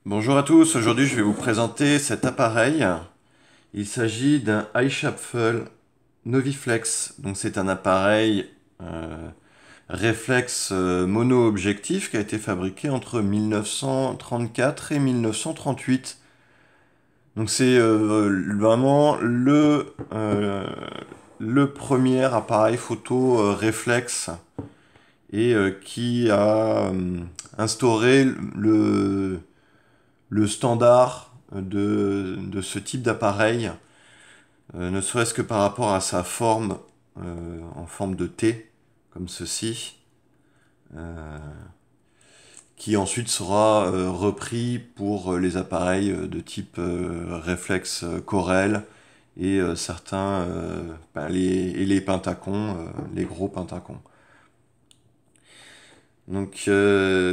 Bonjour à tous, aujourd'hui je vais vous présenter cet appareil. Il s'agit d'un iShuffle Noviflex. Donc c'est un appareil réflexe mono-objectif qui a été fabriqué entre 1934 et 1938. Donc c'est vraiment le premier appareil photo réflexe et qui a instauré le standard de ce type d'appareil, ne serait-ce que par rapport à sa forme en forme de T, comme ceci, euh, qui ensuite sera repris pour les appareils de type réflexe Corel et certains, les pentacons, les gros pentacons. Donc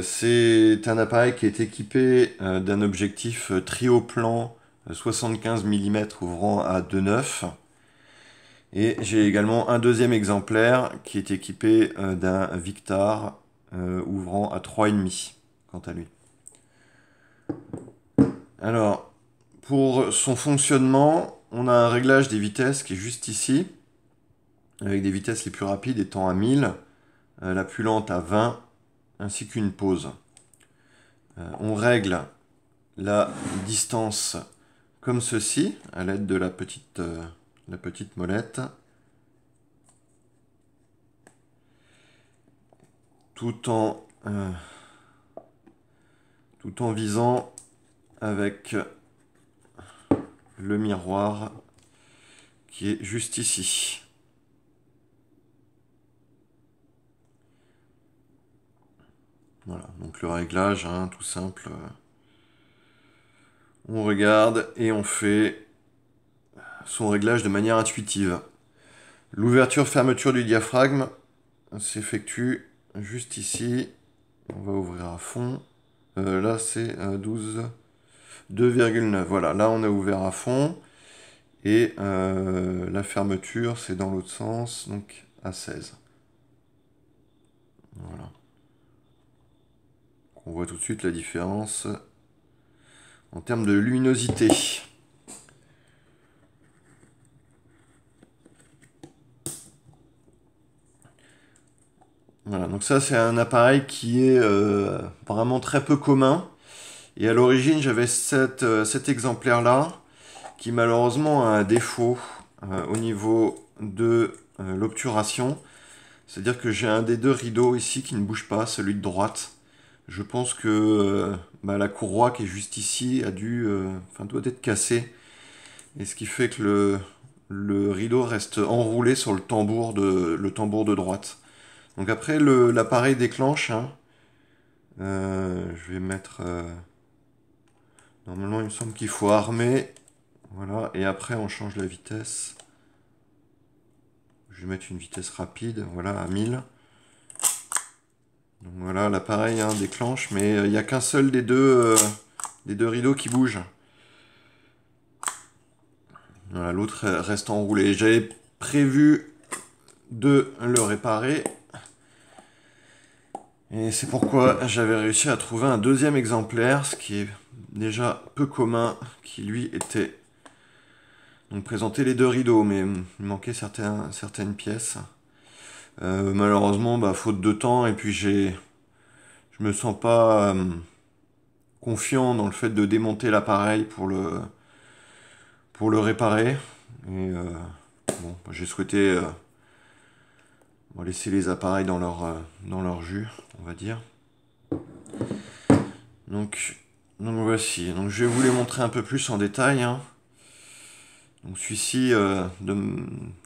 c'est un appareil qui est équipé d'un objectif trio-plan 75 mm ouvrant à 2,9. Et j'ai également un deuxième exemplaire qui est équipé d'un Victar ouvrant à 3,5 quant à lui. Alors, pour son fonctionnement, on a un réglage des vitesses qui est juste ici, avec des vitesses les plus rapides étant à 1000, la plus lente à 20, ainsi qu'une pause. On règle la distance comme ceci, à l'aide de la petite molette, tout en, euh, tout en visant avec le miroir qui est juste ici. Voilà, donc le réglage, hein, tout simple. On regarde et on fait son réglage de manière intuitive. L'ouverture-fermeture du diaphragme s'effectue juste ici. On va ouvrir à fond. Là, c'est 12, 2,9. Voilà, là, on a ouvert à fond. Et la fermeture, c'est dans l'autre sens, donc à 16. Voilà. On voit tout de suite la différence en termes de luminosité. Voilà, donc ça c'est un appareil qui est vraiment très peu commun. Et à l'origine j'avais cet exemplaire-là qui malheureusement a un défaut au niveau de l'obturation. C'est-à-dire que j'ai un des deux rideaux ici qui ne bouge pas, celui de droite. Je pense que la courroie qui est juste ici doit être cassée. Et ce qui fait que le rideau reste enroulé sur le tambour de droite. Donc après, l'appareil déclenche, hein. Je vais mettre... normalement, il me semble qu'il faut armer. Voilà, et après, on change la vitesse. Je vais mettre une vitesse rapide, voilà, à 1000. Donc voilà, l'appareil hein, déclenche, mais il n'y a qu'un seul des deux rideaux qui bouge. Voilà, l'autre reste enroulé. J'avais prévu de le réparer. Et c'est pourquoi j'avais réussi à trouver un deuxième exemplaire, ce qui est déjà peu commun, qui lui était... Donc présenter les deux rideaux, mais il manquait certaines pièces. Malheureusement, faute de temps, et puis je me sens pas confiant dans le fait de démonter l'appareil pour le réparer. Et bon, j'ai souhaité laisser les appareils dans leur jus, on va dire. Donc, donc voici. Donc je vais vous les montrer un peu plus en détail, hein. Donc celui-ci,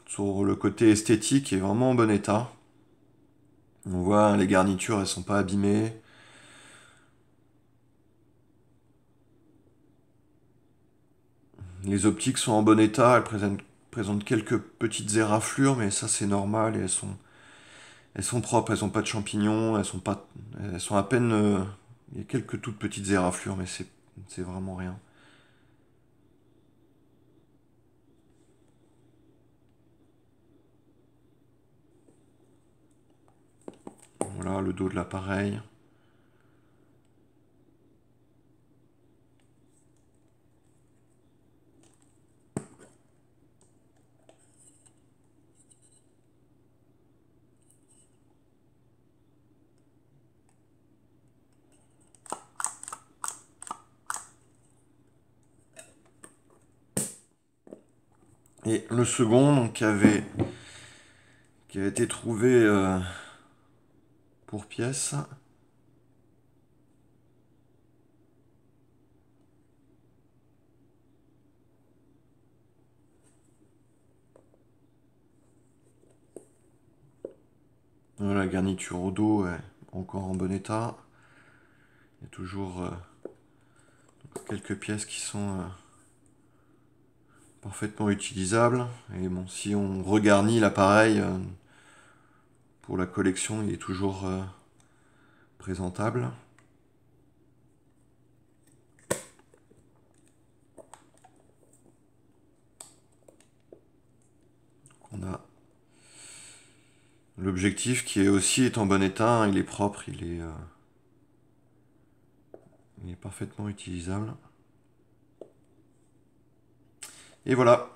sur le côté esthétique, est vraiment en bon état. On voit hein, les garnitures, elles sont pas abîmées. Les optiques sont en bon état, présentent quelques petites éraflures, mais ça c'est normal et elles sont propres, elles n'ont pas de champignons, elles sont à peine, il y a quelques toutes petites éraflures, mais c'est vraiment rien. Voilà le dos de l'appareil. Et le second, donc, qui a été trouvé pour pièce. La garniture au dos est encore en bon état. Il y a toujours quelques pièces qui sont parfaitement utilisables. Et bon, si on regarnit l'appareil pour la collection, il est toujours présentable. On a l'objectif qui est en bon état, il est propre, il est parfaitement utilisable. Et voilà.